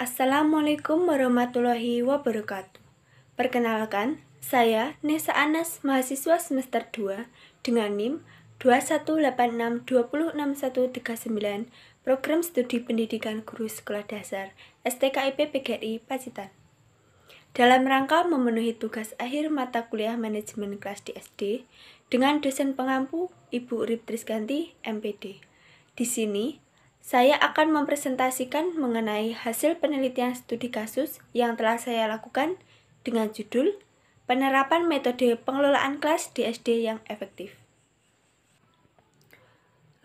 Assalamualaikum warahmatullahi wabarakatuh. Perkenalkan, saya Nesa Anas, mahasiswa semester 2 dengan NIM 2186206139, Program Studi Pendidikan Guru Sekolah Dasar STKIP PGRI Pacitan. Dalam rangka memenuhi tugas akhir mata kuliah manajemen kelas di SD dengan dosen pengampu Ibu Urip Trisganti, MPD. Di sini, saya akan mempresentasikan mengenai hasil penelitian studi kasus yang telah saya lakukan dengan judul Penerapan Metode Pengelolaan Kelas di SD yang Efektif.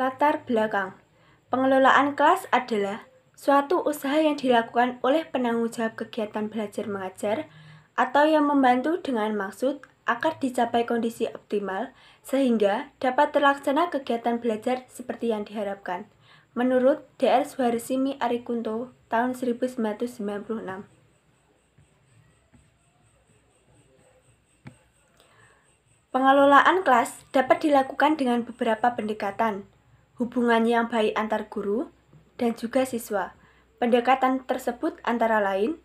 Latar belakang. Pengelolaan kelas adalah suatu usaha yang dilakukan oleh penanggung jawab kegiatan belajar mengajar atau yang membantu dengan maksud agar dicapai kondisi optimal sehingga dapat terlaksana kegiatan belajar seperti yang diharapkan. Menurut Dr. Suharsimi Arikunto tahun 1996. Pengelolaan kelas dapat dilakukan dengan beberapa pendekatan, hubungan yang baik antar guru dan juga siswa. Pendekatan tersebut antara lain: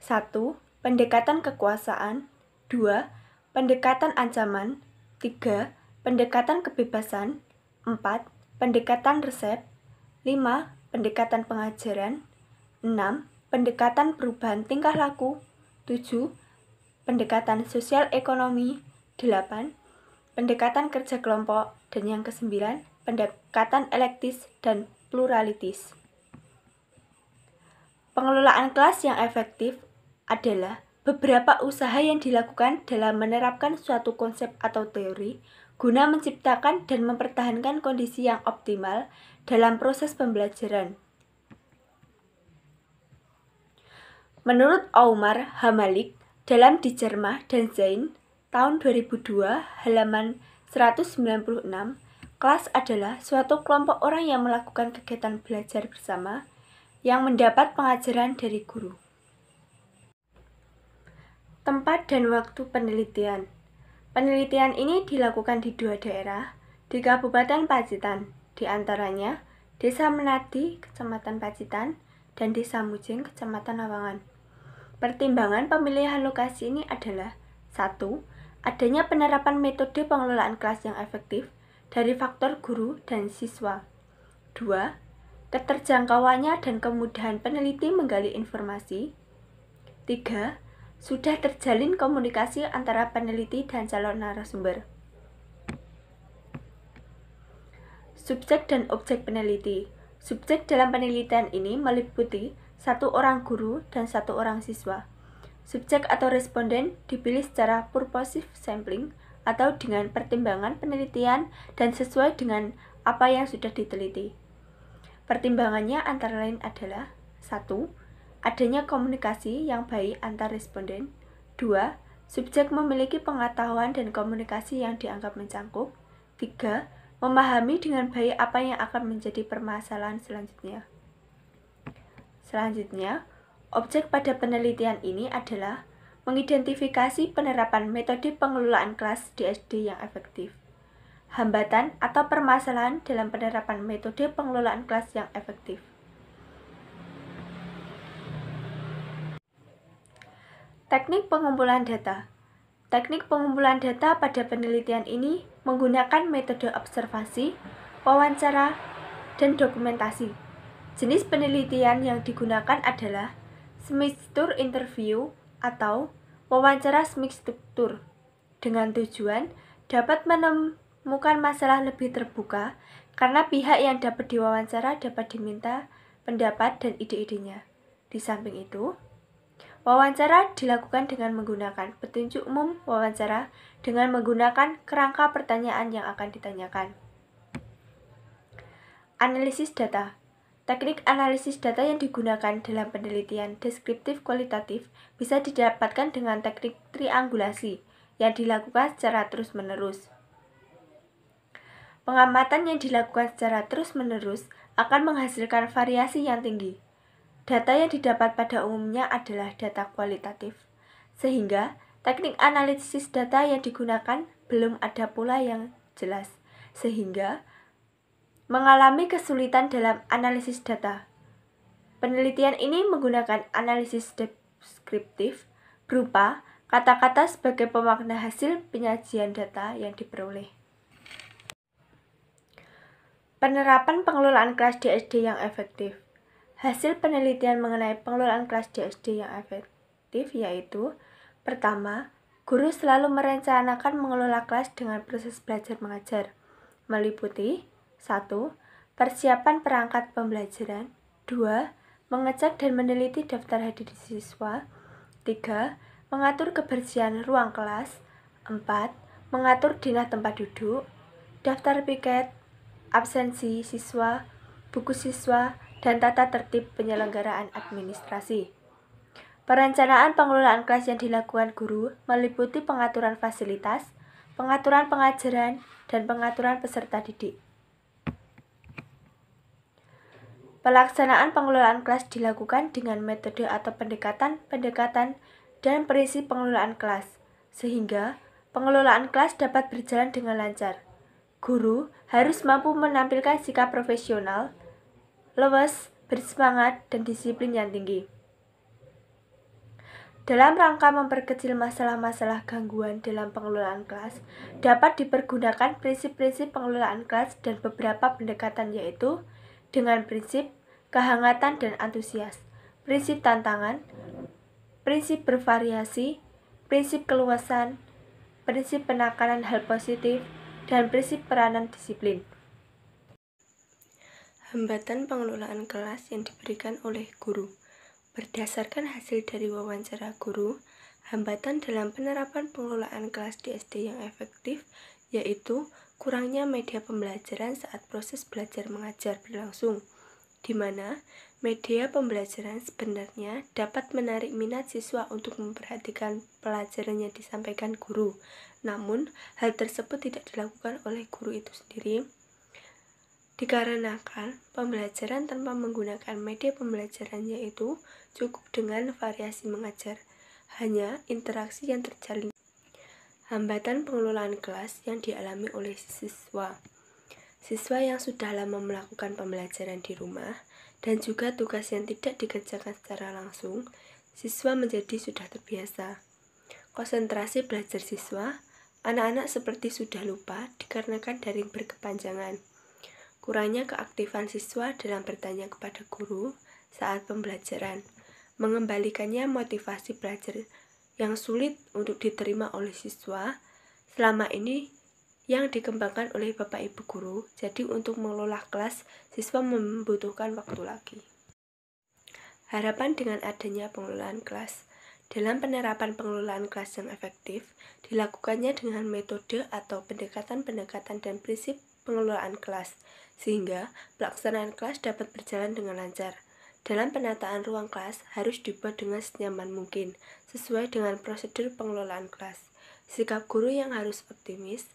1. Pendekatan kekuasaan, 2. Pendekatan ancaman, 3. Pendekatan kebebasan, 4. Pendekatan resep, 5. Pendekatan pengajaran, 6. Pendekatan perubahan tingkah laku, 7. Pendekatan sosial ekonomi, 8. Pendekatan kerja kelompok, dan yang ke-9, pendekatan elektis dan pluralitis. Pengelolaan kelas yang efektif adalah beberapa usaha yang dilakukan dalam menerapkan suatu konsep atau teori guna menciptakan dan mempertahankan kondisi yang optimal dalam proses pembelajaran. Menurut Omar Hamalik dalam Dijermah dan Zain tahun 2002 halaman 196, kelas adalah suatu kelompok orang yang melakukan kegiatan belajar bersama yang mendapat pengajaran dari guru. Tempat dan waktu penelitian. Penelitian ini dilakukan di 2 daerah di Kabupaten Pacitan, di antaranya Desa Menadi, Kecamatan Pacitan, dan Desa Mujeng, Kecamatan Lawangan. Pertimbangan pemilihan lokasi ini adalah: 1. Adanya penerapan metode pengelolaan kelas yang efektif dari faktor guru dan siswa. 2. Keterjangkauannya dan kemudahan peneliti menggali informasi. 3. Sudah terjalin komunikasi antara peneliti dan calon narasumber. Subjek dan objek peneliti. Subjek dalam penelitian ini meliputi 1 orang guru dan 1 orang siswa. Subjek atau responden dipilih secara purposive sampling atau dengan pertimbangan penelitian dan sesuai dengan apa yang sudah diteliti. Pertimbangannya antara lain adalah: 1. Adanya komunikasi yang baik antar responden. 2. Subjek memiliki pengetahuan dan komunikasi yang dianggap mencangkup. 3. Memahami dengan baik apa yang akan menjadi permasalahan selanjutnya. Selanjutnya, objek pada penelitian ini adalah mengidentifikasi penerapan metode pengelolaan kelas di SD yang efektif. Hambatan atau permasalahan dalam penerapan metode pengelolaan kelas yang efektif. Teknik pengumpulan data. Teknik pengumpulan data pada penelitian ini menggunakan metode observasi, wawancara, dan dokumentasi. Jenis penelitian yang digunakan adalah semixture interview atau wawancara semixture, dengan tujuan dapat menemukan masalah lebih terbuka karena pihak yang dapat diwawancara dapat diminta pendapat dan ide-idenya. Di samping itu, wawancara dilakukan dengan menggunakan petunjuk umum wawancara dengan menggunakan kerangka pertanyaan yang akan ditanyakan. Analisis data. Teknik analisis data yang digunakan dalam penelitian deskriptif kualitatif bisa didapatkan dengan teknik triangulasi yang dilakukan secara terus-menerus. Pengamatan yang dilakukan secara terus-menerus akan menghasilkan variasi yang tinggi. Data yang didapat pada umumnya adalah data kualitatif, sehingga teknik analisis data yang digunakan belum ada pula yang jelas, sehingga mengalami kesulitan dalam analisis data. Penelitian ini menggunakan analisis deskriptif berupa kata-kata sebagai pemakna hasil penyajian data yang diperoleh. Penerapan pengelolaan kelas di SD yang efektif. Hasil penelitian mengenai pengelolaan kelas di SD yang efektif yaitu: pertama, guru selalu merencanakan mengelola kelas dengan proses belajar mengajar, meliputi 1. Persiapan perangkat pembelajaran, 2. Mengecek dan meneliti daftar hadir siswa, 3. Mengatur kebersihan ruang kelas, 4. Mengatur dinah tempat duduk, daftar piket, absensi siswa, buku siswa, dan tata tertib penyelenggaraan administrasi. Perencanaan pengelolaan kelas yang dilakukan guru meliputi pengaturan fasilitas, pengaturan pengajaran, dan pengaturan peserta didik. Pelaksanaan pengelolaan kelas dilakukan dengan metode atau pendekatan dan prinsip pengelolaan kelas, sehingga pengelolaan kelas dapat berjalan dengan lancar. Guru harus mampu menampilkan sikap profesional, luwes, bersemangat, dan disiplin yang tinggi. Dalam rangka memperkecil masalah-masalah gangguan dalam pengelolaan kelas, dapat dipergunakan prinsip-prinsip pengelolaan kelas dan beberapa pendekatan yaitu dengan prinsip kehangatan dan antusias, prinsip tantangan, prinsip bervariasi, prinsip keluasan, prinsip penekanan hal positif, dan prinsip peranan disiplin. Hambatan pengelolaan kelas yang diberikan oleh guru. Berdasarkan hasil dari wawancara guru, hambatan dalam penerapan pengelolaan kelas di SD yang efektif yaitu kurangnya media pembelajaran saat proses belajar mengajar berlangsung, di mana media pembelajaran sebenarnya dapat menarik minat siswa untuk memperhatikan pelajaran yang disampaikan guru. Namun, hal tersebut tidak dilakukan oleh guru itu sendiri, dikarenakan pembelajaran tanpa menggunakan media pembelajaran yaitu cukup dengan variasi mengajar, hanya interaksi yang terjalin. Hambatan pengelolaan kelas yang dialami oleh siswa. Siswa yang sudah lama melakukan pembelajaran di rumah dan juga tugas yang tidak dikerjakan secara langsung, siswa menjadi sudah terbiasa. Konsentrasi belajar siswa, anak-anak seperti sudah lupa dikarenakan daring berkepanjangan. Kurangnya keaktifan siswa dalam bertanya kepada guru saat pembelajaran, mengembalikannya motivasi belajar yang sulit untuk diterima oleh siswa selama ini yang dikembangkan oleh Bapak Ibu Guru. Jadi untuk mengelola kelas, siswa membutuhkan waktu lagi. Harapan dengan adanya pengelolaan kelas. Dalam penerapan pengelolaan kelas yang efektif, dilakukannya dengan metode atau pendekatan-pendekatan dan prinsip pengelolaan kelas, sehingga pelaksanaan kelas dapat berjalan dengan lancar. Dalam penataan ruang kelas harus dibuat dengan senyaman mungkin, sesuai dengan prosedur pengelolaan kelas. Sikap guru yang harus optimis.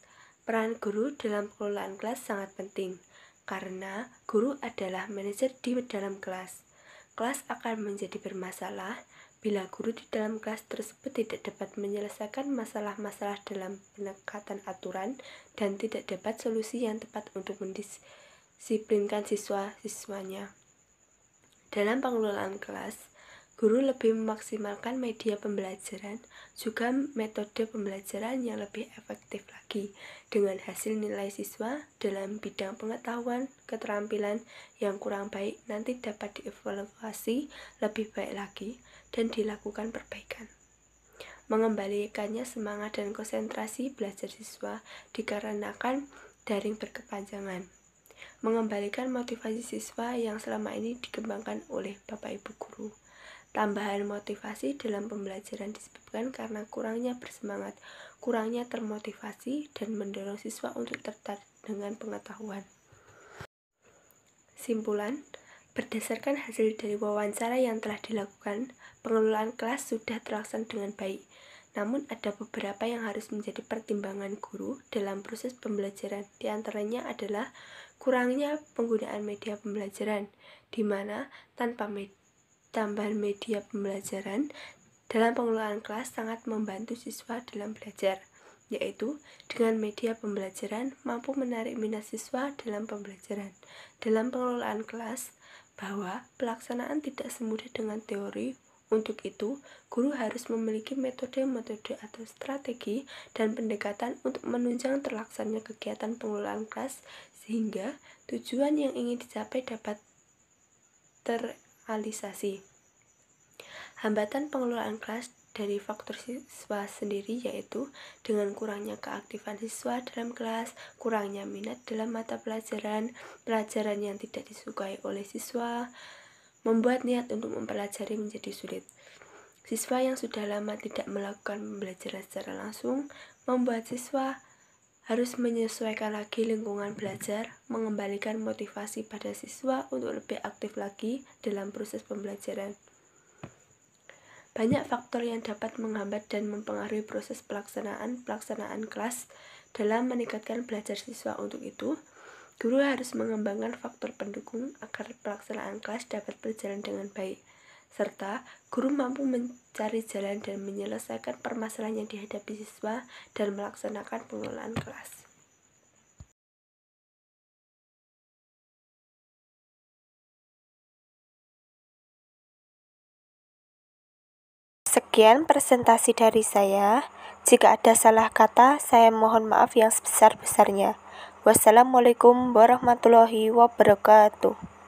Peran guru dalam pengelolaan kelas sangat penting, karena guru adalah manajer di dalam kelas. Kelas akan menjadi bermasalah bila guru di dalam kelas tersebut tidak dapat menyelesaikan masalah-masalah dalam pendekatan aturan dan tidak dapat solusi yang tepat untuk mendisiplinkan siswa-siswanya. Dalam pengelolaan kelas, guru lebih memaksimalkan media pembelajaran, juga metode pembelajaran yang lebih efektif lagi, dengan hasil nilai siswa dalam bidang pengetahuan, keterampilan yang kurang baik nanti dapat dievaluasi lebih baik lagi dan dilakukan perbaikan. Mengembalikannya semangat dan konsentrasi belajar siswa dikarenakan daring berkepanjangan. Mengembalikan motivasi siswa yang selama ini dikembangkan oleh Bapak Ibu Guru. Tambahan motivasi dalam pembelajaran disebabkan karena kurangnya bersemangat, kurangnya termotivasi, dan mendorong siswa untuk tertarik dengan pengetahuan. Simpulan, berdasarkan hasil dari wawancara yang telah dilakukan, pengelolaan kelas sudah terlaksana dengan baik. Namun ada beberapa yang harus menjadi pertimbangan guru dalam proses pembelajaran. Di antaranya adalah kurangnya penggunaan media pembelajaran, di mana tanpa tambahan media pembelajaran dalam pengelolaan kelas sangat membantu siswa dalam belajar, yaitu dengan media pembelajaran mampu menarik minat siswa dalam pembelajaran. Dalam pengelolaan kelas, bahwa pelaksanaan tidak semudah dengan teori. Untuk itu, guru harus memiliki metode-metode atau strategi dan pendekatan untuk menunjang terlaksananya kegiatan pengelolaan kelas sehingga tujuan yang ingin dicapai dapat terrealisasi. Hambatan pengelolaan kelas dari faktor siswa sendiri yaitu dengan kurangnya keaktifan siswa dalam kelas, kurangnya minat dalam mata pelajaran, pelajaran yang tidak disukai oleh siswa, membuat niat untuk mempelajari menjadi sulit. Siswa yang sudah lama tidak melakukan pembelajaran secara langsung, membuat siswa harus menyesuaikan lagi lingkungan belajar, mengembalikan motivasi pada siswa untuk lebih aktif lagi dalam proses pembelajaran. Banyak faktor yang dapat menghambat dan mempengaruhi proses pelaksanaan kelas dalam meningkatkan belajar siswa. Untuk itu, guru harus mengembangkan faktor pendukung agar pelaksanaan kelas dapat berjalan dengan baik, serta guru mampu mencari jalan dan menyelesaikan permasalahan yang dihadapi siswa dan melaksanakan pengelolaan kelas. Sekian presentasi dari saya. Jika ada salah kata, saya mohon maaf yang sebesar-besarnya. Wassalamualaikum warahmatullahi wabarakatuh.